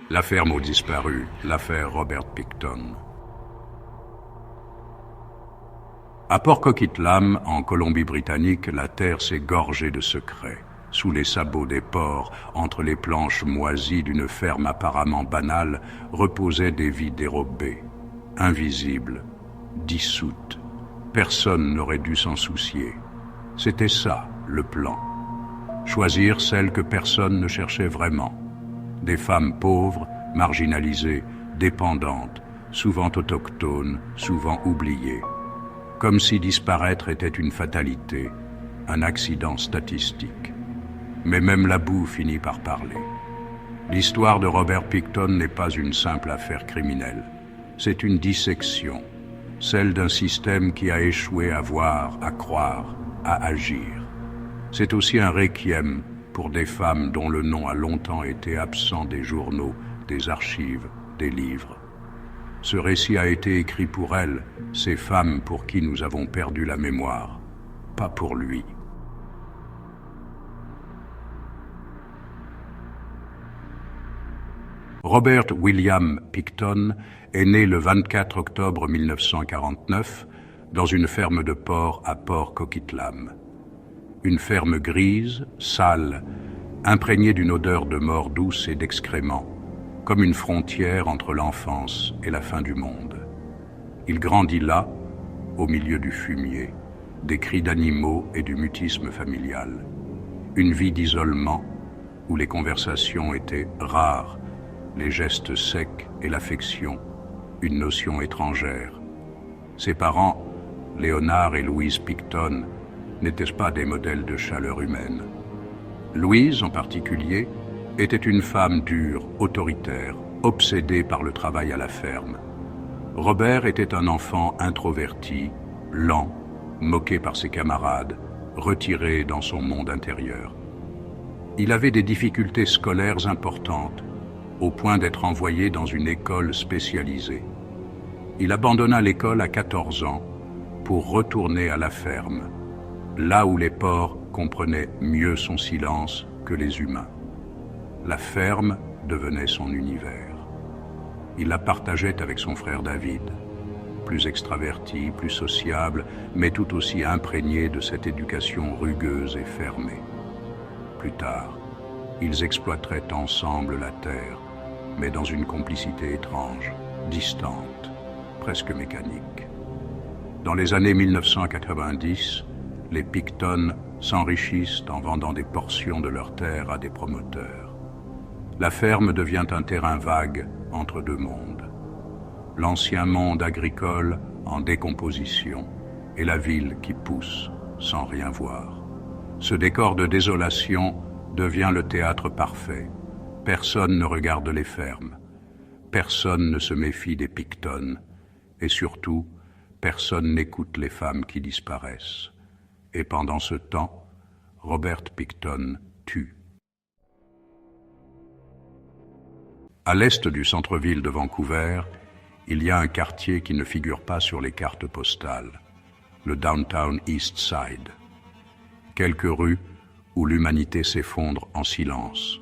La ferme aux disparus, l'affaire Robert Picton. À Port Coquitlam, en Colombie-Britannique, la terre s'est gorgée de secrets. Sous les sabots des porcs, entre les planches moisies d'une ferme apparemment banale, reposaient des vies dérobées, invisibles, dissoutes. Personne n'aurait dû s'en soucier. C'était ça, le plan. Choisir celles que personne ne cherchait vraiment. Des femmes pauvres, marginalisées, dépendantes, souvent autochtones, souvent oubliées. Comme si disparaître était une fatalité, un accident statistique. Mais même la boue finit par parler. L'histoire de Robert Picton n'est pas une simple affaire criminelle. C'est une dissection, celle d'un système qui a échoué à voir, à croire, à agir. C'est aussi un requiem pour des femmes dont le nom a longtemps été absent des journaux, des archives, des livres. Ce récit a été écrit pour elles, ces femmes pour qui nous avons perdu la mémoire, pas pour lui. Robert William Picton est né le 24 octobre 1949 dans une ferme de porc à Port Coquitlam. Une ferme grise, sale, imprégnée d'une odeur de mort douce et d'excréments, comme une frontière entre l'enfance et la fin du monde. Il grandit là, au milieu du fumier, des cris d'animaux et du mutisme familial. Une vie d'isolement où les conversations étaient rares, les gestes secs et l'affection, une notion étrangère. Ses parents, Léonard et Louise Picton, n'étaient pas des modèles de chaleur humaine. Louise, en particulier, était une femme dure, autoritaire, obsédée par le travail à la ferme. Robert était un enfant introverti, lent, moqué par ses camarades, retiré dans son monde intérieur. Il avait des difficultés scolaires importantes, au point d'être envoyé dans une école spécialisée. Il abandonna l'école à 14 ans pour retourner à la ferme, là où les porcs comprenaient mieux son silence que les humains. La ferme devenait son univers. Il la partageait avec son frère David, plus extraverti, plus sociable, mais tout aussi imprégné de cette éducation rugueuse et fermée. Plus tard, ils exploiteraient ensemble la terre, mais dans une complicité étrange, distante, presque mécanique. Dans les années 1990, les Picton s'enrichissent en vendant des portions de leurs terres à des promoteurs. La ferme devient un terrain vague entre deux mondes. L'ancien monde agricole en décomposition et la ville qui pousse sans rien voir. Ce décor de désolation devient le théâtre parfait. Personne ne regarde les fermes. Personne ne se méfie des Picton. Et surtout, personne n'écoute les femmes qui disparaissent. Et pendant ce temps, Robert Picton tue. À l'est du centre-ville de Vancouver, il y a un quartier qui ne figure pas sur les cartes postales, le Downtown East Side. Quelques rues où l'humanité s'effondre en silence.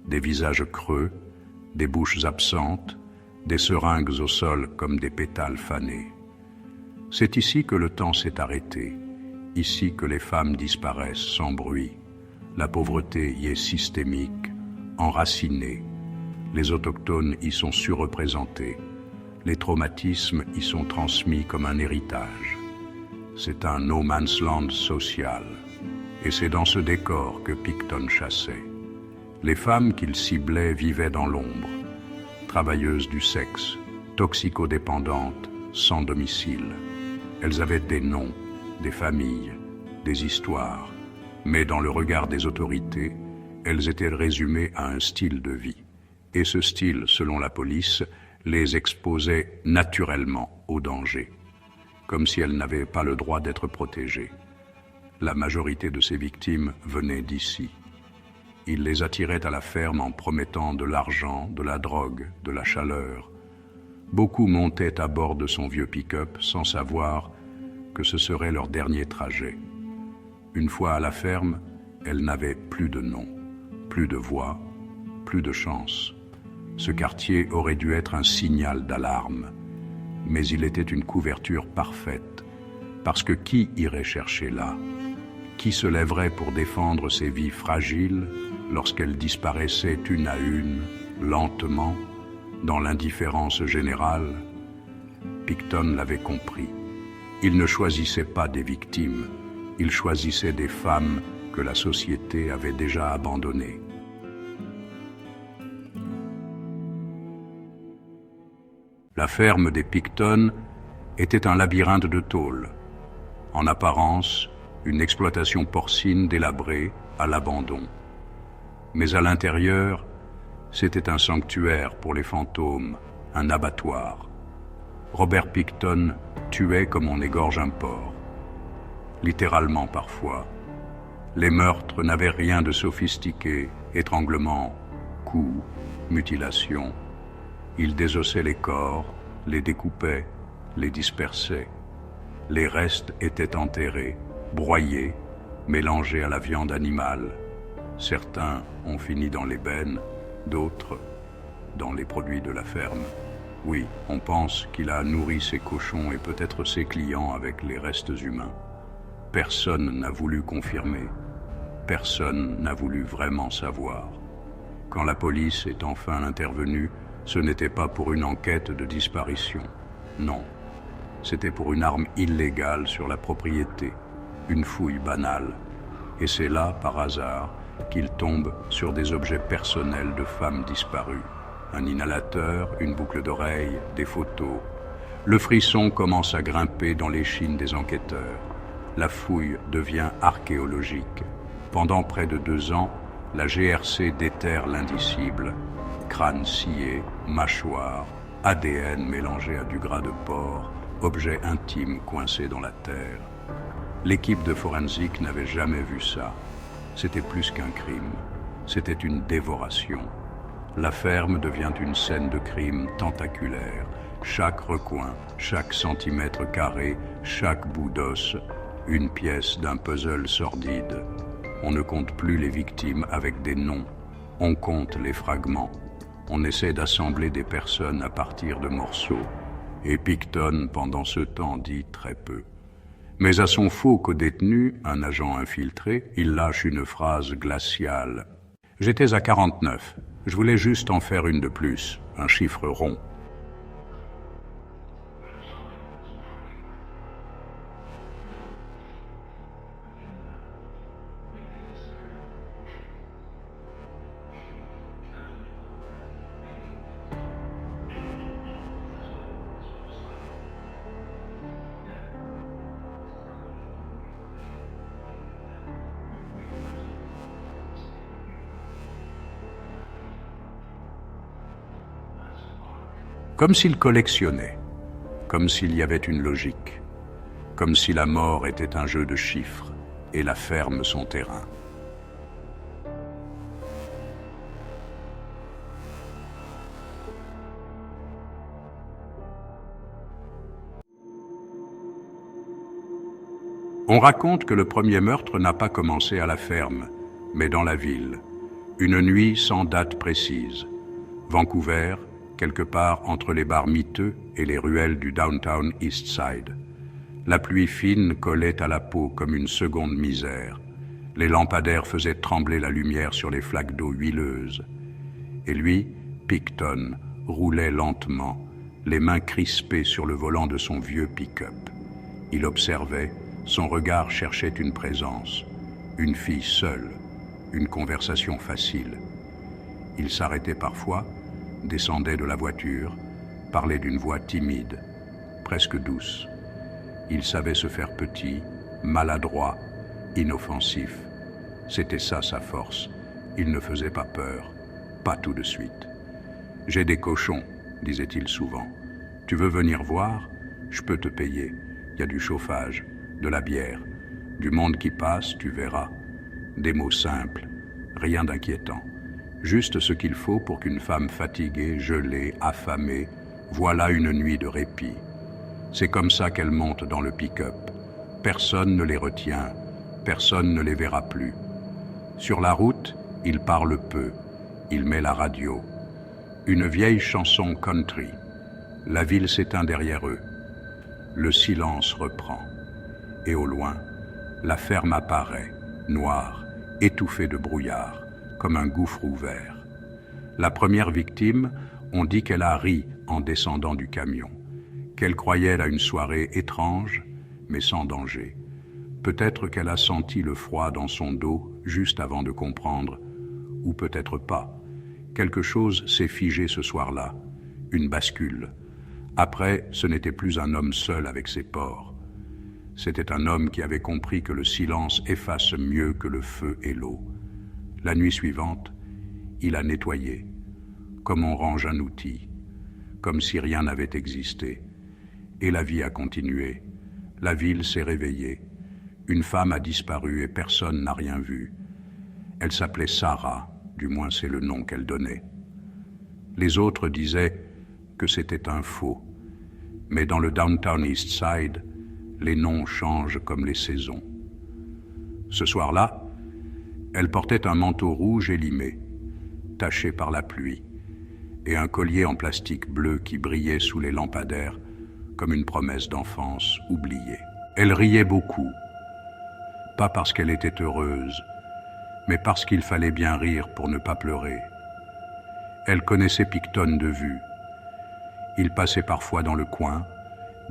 Des visages creux, des bouches absentes, des seringues au sol comme des pétales fanés. C'est ici que le temps s'est arrêté, ici que les femmes disparaissent sans bruit. La pauvreté y est systémique, enracinée. Les autochtones y sont surreprésentés. Les traumatismes y sont transmis comme un héritage. C'est un no man's land social. Et c'est dans ce décor que Picton chassait. Les femmes qu'il ciblait vivaient dans l'ombre, travailleuses du sexe, toxicodépendantes, sans domicile. Elles avaient des noms, des familles, des histoires, mais dans le regard des autorités, elles étaient résumées à un style de vie. Et ce style, selon la police, les exposait naturellement au danger, comme si elles n'avaient pas le droit d'être protégées. La majorité de ces victimes venaient d'ici. Il les attirait à la ferme en promettant de l'argent, de la drogue, de la chaleur. Beaucoup montaient à bord de son vieux pick-up sans savoir que ce serait leur dernier trajet. Une fois à la ferme, elles n'avaient plus de nom, plus de voix, plus de chance. Ce quartier aurait dû être un signal d'alarme. Mais il était une couverture parfaite, parce que qui irait chercher là? Qui se lèverait pour défendre ces vies fragiles lorsqu'elles disparaissaient une à une, lentement, dans l'indifférence générale? Picton l'avait compris. Il ne choisissait pas des victimes, il choisissait des femmes que la société avait déjà abandonnées. La ferme des Picton était un labyrinthe de tôle. En apparence, une exploitation porcine délabrée à l'abandon. Mais à l'intérieur, c'était un sanctuaire pour les fantômes, un abattoir. Robert Picton tuait comme on égorge un porc. Littéralement parfois. Les meurtres n'avaient rien de sophistiqué, étranglement, coups, mutilations. Il désossait les corps, les découpait, les dispersait. Les restes étaient enterrés, broyés, mélangés à la viande animale. Certains ont fini dans l'ébène, d'autres dans les produits de la ferme. Oui, on pense qu'il a nourri ses cochons et peut-être ses clients avec les restes humains. Personne n'a voulu confirmer. Personne n'a voulu vraiment savoir. Quand la police est enfin intervenue, ce n'était pas pour une enquête de disparition. Non, c'était pour une arme illégale sur la propriété, une fouille banale. Et c'est là, par hasard, qu'il tombe sur des objets personnels de femmes disparues. Un inhalateur, une boucle d'oreille, des photos. Le frisson commence à grimper dans l'échine des enquêteurs. La fouille devient archéologique. Pendant près de 2 ans, la GRC déterre l'indicible. Crâne scié, mâchoire, ADN mélangé à du gras de porc, objet intime coincé dans la terre. L'équipe de forensique n'avait jamais vu ça. C'était plus qu'un crime, c'était une dévoration. La ferme devient une scène de crime tentaculaire. Chaque recoin, chaque centimètre carré, chaque bout d'os, une pièce d'un puzzle sordide. On ne compte plus les victimes avec des noms, on compte les fragments. On essaie d'assembler des personnes à partir de morceaux. Et Picton, pendant ce temps, dit très peu. Mais à son faux codétenu, un agent infiltré, il lâche une phrase glaciale. « J'étais à 49. Je voulais juste en faire une de plus, un chiffre rond. » Comme s'il collectionnait, comme s'il y avait une logique, comme si la mort était un jeu de chiffres et la ferme son terrain. On raconte que le premier meurtre n'a pas commencé à la ferme, mais dans la ville. Une nuit sans date précise. Vancouver, quelque part entre les bars miteux et les ruelles du downtown East Side. La pluie fine collait à la peau comme une seconde misère. Les lampadaires faisaient trembler la lumière sur les flaques d'eau huileuses. Et lui, Picton, roulait lentement, les mains crispées sur le volant de son vieux pick-up. Il observait, son regard cherchait une présence, une fille seule, une conversation facile. Il s'arrêtait parfois, descendait de la voiture, parlait d'une voix timide, presque douce. Il savait se faire petit, maladroit, inoffensif. C'était ça sa force. Il ne faisait pas peur, pas tout de suite. « J'ai des cochons », disait-il souvent. « Tu veux venir voir? Je peux te payer. Il y a du chauffage, de la bière, du monde qui passe, tu verras. Des mots simples, rien d'inquiétant. Juste ce qu'il faut pour qu'une femme fatiguée, gelée, affamée, voilà une nuit de répit. C'est comme ça qu'elle monte dans le pick-up. Personne ne les retient, personne ne les verra plus. Sur la route, il parle peu, il met la radio. Une vieille chanson country. La ville s'éteint derrière eux. Le silence reprend. Et au loin, la ferme apparaît, noire, étouffée de brouillard, comme un gouffre ouvert. La première victime, on dit qu'elle a ri en descendant du camion, qu'elle croyait à une soirée étrange, mais sans danger. Peut-être qu'elle a senti le froid dans son dos juste avant de comprendre, ou peut-être pas. Quelque chose s'est figé ce soir-là, une bascule. Après, ce n'était plus un homme seul avec ses peurs. C'était un homme qui avait compris que le silence efface mieux que le feu et l'eau. La nuit suivante, il a nettoyé, comme on range un outil, comme si rien n'avait existé. Et la vie a continué. La ville s'est réveillée. Une femme a disparu et personne n'a rien vu. Elle s'appelait Sarah, du moins c'est le nom qu'elle donnait. Les autres disaient que c'était un faux. Mais dans le Downtown East Side, les noms changent comme les saisons. Ce soir-là, elle portait un manteau rouge élimé, taché par la pluie, et un collier en plastique bleu qui brillait sous les lampadaires comme une promesse d'enfance oubliée. Elle riait beaucoup, pas parce qu'elle était heureuse, mais parce qu'il fallait bien rire pour ne pas pleurer. Elle connaissait Picton de vue. Il passait parfois dans le coin,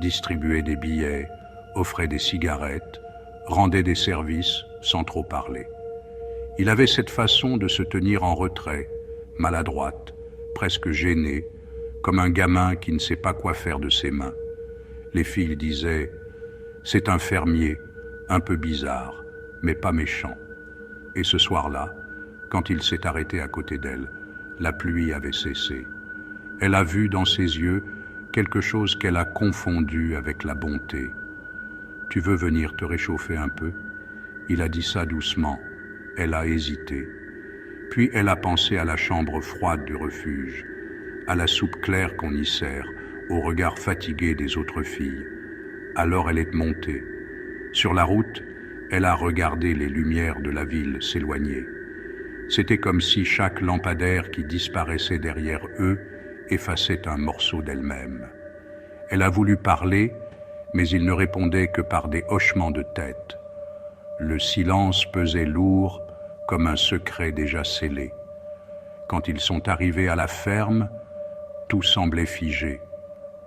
distribuait des billets, offrait des cigarettes, rendait des services sans trop parler. Il avait cette façon de se tenir en retrait, maladroite, presque gênée, comme un gamin qui ne sait pas quoi faire de ses mains. Les filles disaient « C'est un fermier, un peu bizarre, mais pas méchant ». Et ce soir-là, quand il s'est arrêté à côté d'elle, la pluie avait cessé. Elle a vu dans ses yeux quelque chose qu'elle a confondu avec la bonté. « Tu veux venir te réchauffer un peu ?» Il a dit ça doucement. Elle a hésité. Puis elle a pensé à la chambre froide du refuge, à la soupe claire qu'on y sert, au regard fatigué des autres filles. Alors elle est montée. Sur la route, elle a regardé les lumières de la ville s'éloigner. C'était comme si chaque lampadaire qui disparaissait derrière eux effaçait un morceau d'elle-même. Elle a voulu parler, mais il ne répondait que par des hochements de tête. Le silence pesait lourd comme un secret déjà scellé. Quand ils sont arrivés à la ferme, tout semblait figé.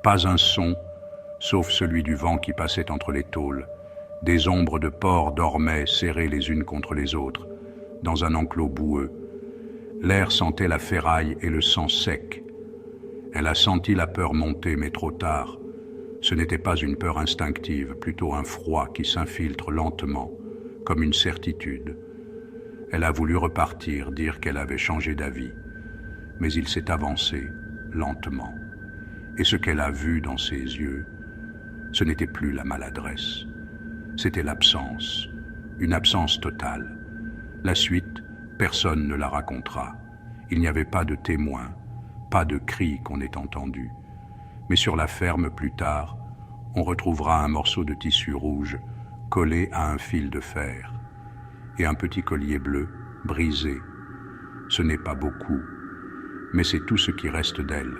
Pas un son, sauf celui du vent qui passait entre les tôles. Des ombres de porcs dormaient serrées les unes contre les autres, dans un enclos boueux. L'air sentait la ferraille et le sang sec. Elle a senti la peur monter, mais trop tard. Ce n'était pas une peur instinctive, plutôt un froid qui s'infiltre lentement, comme une certitude. Elle a voulu repartir, dire qu'elle avait changé d'avis, mais il s'est avancé, lentement. Et ce qu'elle a vu dans ses yeux, ce n'était plus la maladresse. C'était l'absence, une absence totale. La suite, personne ne la racontera. Il n'y avait pas de témoins, pas de cris qu'on ait entendus. Mais sur la ferme, plus tard, on retrouvera un morceau de tissu rouge collé à un fil de fer et un petit collier bleu brisé. Ce n'est pas beaucoup, mais c'est tout ce qui reste d'elle.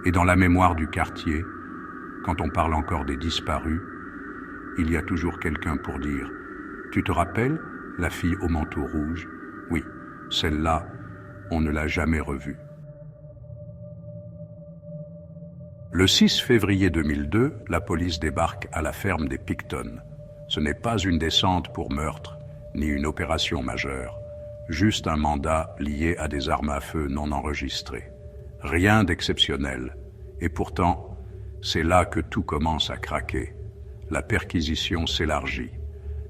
Et dans la mémoire du quartier, quand on parle encore des disparus, il y a toujours quelqu'un pour dire « Tu te rappelles, la fille au manteau rouge ? Oui, celle-là, on ne l'a jamais revue. » Le 6 février 2002, la police débarque à la ferme des Picton. Ce n'est pas une descente pour meurtre, ni une opération majeure, juste un mandat lié à des armes à feu non enregistrées. Rien d'exceptionnel. Et pourtant, c'est là que tout commence à craquer. La perquisition s'élargit.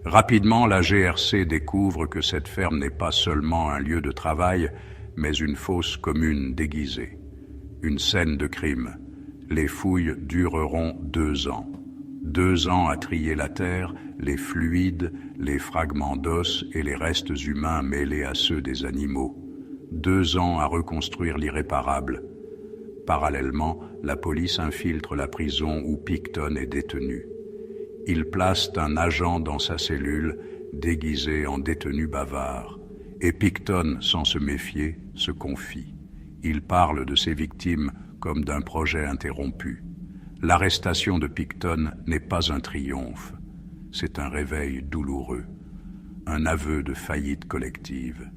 Rapidement, la GRC découvre que cette ferme n'est pas seulement un lieu de travail, mais une fosse commune déguisée. Une scène de crime. Les fouilles dureront 2 ans. 2 ans à trier la terre, les fluides, les fragments d'os et les restes humains mêlés à ceux des animaux. 2 ans à reconstruire l'irréparable. Parallèlement, la police infiltre la prison où Picton est détenu. Ils placent un agent dans sa cellule, déguisé en détenu bavard. Et Picton, sans se méfier, se confie. Il parle de ses victimes comme d'un projet interrompu. L'arrestation de Picton n'est pas un triomphe, c'est un réveil douloureux, un aveu de faillite collective.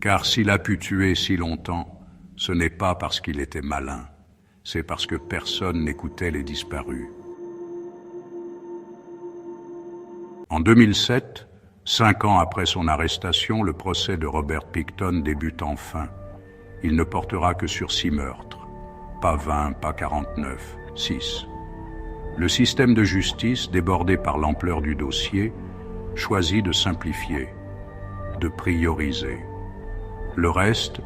Car s'il a pu tuer si longtemps, ce n'est pas parce qu'il était malin, c'est parce que personne n'écoutait les disparus. En 2007, 5 ans après son arrestation, le procès de Robert Picton débute enfin. Il ne portera que sur 6 meurtres. Pas 20, pas 49, 6. Le système de justice, débordé par l'ampleur du dossier, choisit de simplifier, de prioriser. Le reste,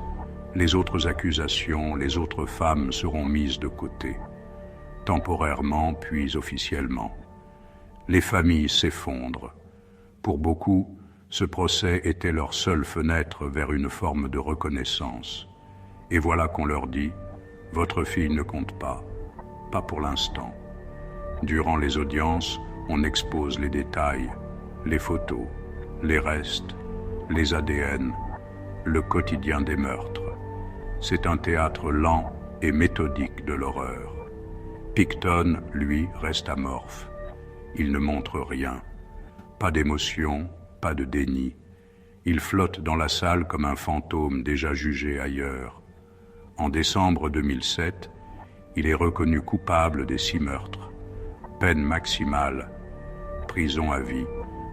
les autres accusations, les autres femmes seront mises de côté, temporairement puis officiellement. Les familles s'effondrent. Pour beaucoup, ce procès était leur seule fenêtre vers une forme de reconnaissance. Et voilà qu'on leur dit « Votre fille ne compte pas, pas pour l'instant ». Durant les audiences, on expose les détails, les photos, les restes, les ADN, le quotidien des meurtres. C'est un théâtre lent et méthodique de l'horreur. Picton, lui, reste amorphe. Il ne montre rien. Pas d'émotion, pas de déni. Il flotte dans la salle comme un fantôme déjà jugé ailleurs. En décembre 2007, il est reconnu coupable des 6 meurtres. Peine maximale, prison à vie,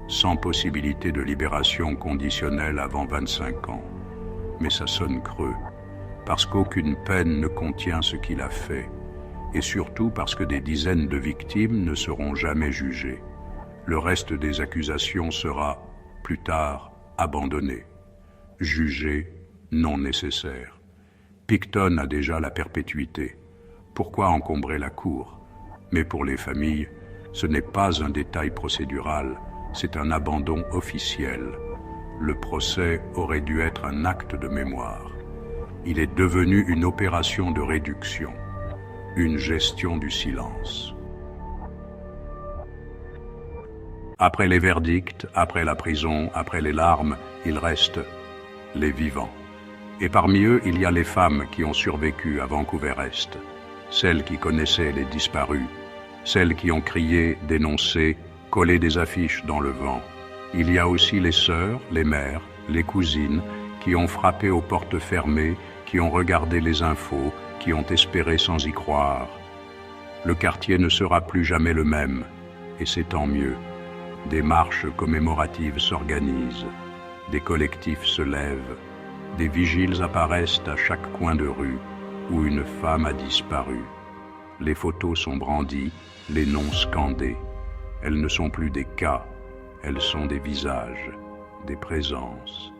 sans possibilité de libération conditionnelle avant 25 ans. Mais ça sonne creux, parce qu'aucune peine ne contient ce qu'il a fait, et surtout parce que des dizaines de victimes ne seront jamais jugées. Le reste des accusations sera, plus tard, abandonné, jugé non nécessaire. Picton a déjà la perpétuité. Pourquoi encombrer la cour? Mais pour les familles, ce n'est pas un détail procédural, c'est un abandon officiel. Le procès aurait dû être un acte de mémoire. Il est devenu une opération de réduction, une gestion du silence. Après les verdicts, après la prison, après les larmes, il reste les vivants. Et parmi eux, il y a les femmes qui ont survécu à Vancouver-Est, celles qui connaissaient les disparus, celles qui ont crié, dénoncé, collé des affiches dans le vent. Il y a aussi les sœurs, les mères, les cousines, qui ont frappé aux portes fermées, qui ont regardé les infos, qui ont espéré sans y croire. Le quartier ne sera plus jamais le même, et c'est tant mieux. Des marches commémoratives s'organisent, des collectifs se lèvent, des vigiles apparaissent à chaque coin de rue où une femme a disparu. Les photos sont brandies, les noms scandés. Elles ne sont plus des cas, elles sont des visages, des présences,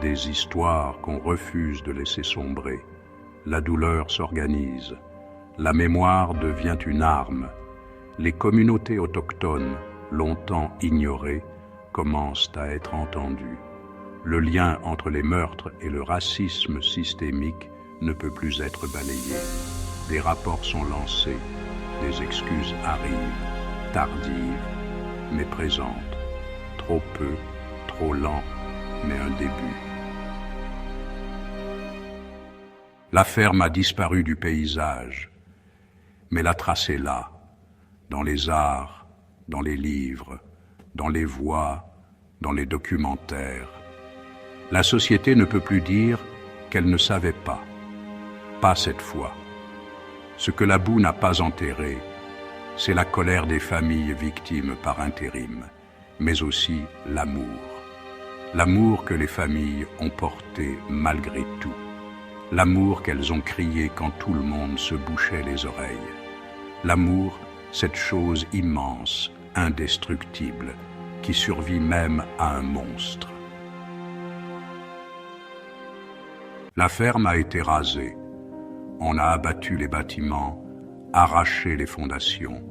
des histoires qu'on refuse de laisser sombrer. La douleur s'organise, la mémoire devient une arme. Les communautés autochtones, longtemps ignorées, commencent à être entendues. Le lien entre les meurtres et le racisme systémique ne peut plus être balayé. Des rapports sont lancés, des excuses arrivent, tardives, mais présentes. Trop peu, trop lent, mais un début. La ferme a disparu du paysage, mais la trace est là, dans les arts, dans les livres, dans les voix, dans les documentaires. La société ne peut plus dire qu'elle ne savait pas. Pas cette fois. Ce que la boue n'a pas enterré, c'est la colère des familles victimes par intérim, mais aussi l'amour. L'amour que les familles ont porté malgré tout. L'amour qu'elles ont crié quand tout le monde se bouchait les oreilles. L'amour, cette chose immense, indestructible, qui survit même à un monstre. La ferme a été rasée. On a abattu les bâtiments, arraché les fondations,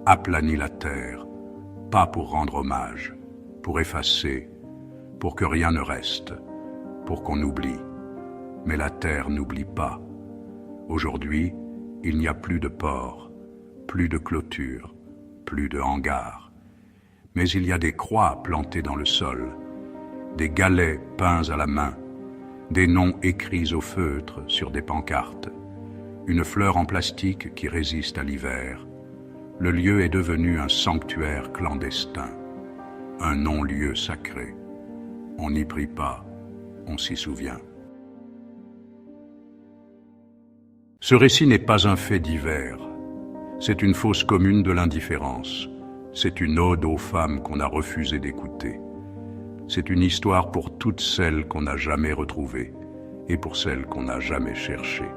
aplani la terre, pas pour rendre hommage, pour effacer, pour que rien ne reste, pour qu'on oublie. Mais la terre n'oublie pas. Aujourd'hui, il n'y a plus de port, plus de clôture, plus de hangars. Mais il y a des croix plantées dans le sol, des galets peints à la main, des noms écrits au feutre sur des pancartes, une fleur en plastique qui résiste à l'hiver. Le lieu est devenu un sanctuaire clandestin, un non-lieu sacré. On n'y prie pas, on s'y souvient. Ce récit n'est pas un fait divers. C'est une fosse commune de l'indifférence. C'est une ode aux femmes qu'on a refusé d'écouter. C'est une histoire pour toutes celles qu'on n'a jamais retrouvées et pour celles qu'on n'a jamais cherchées.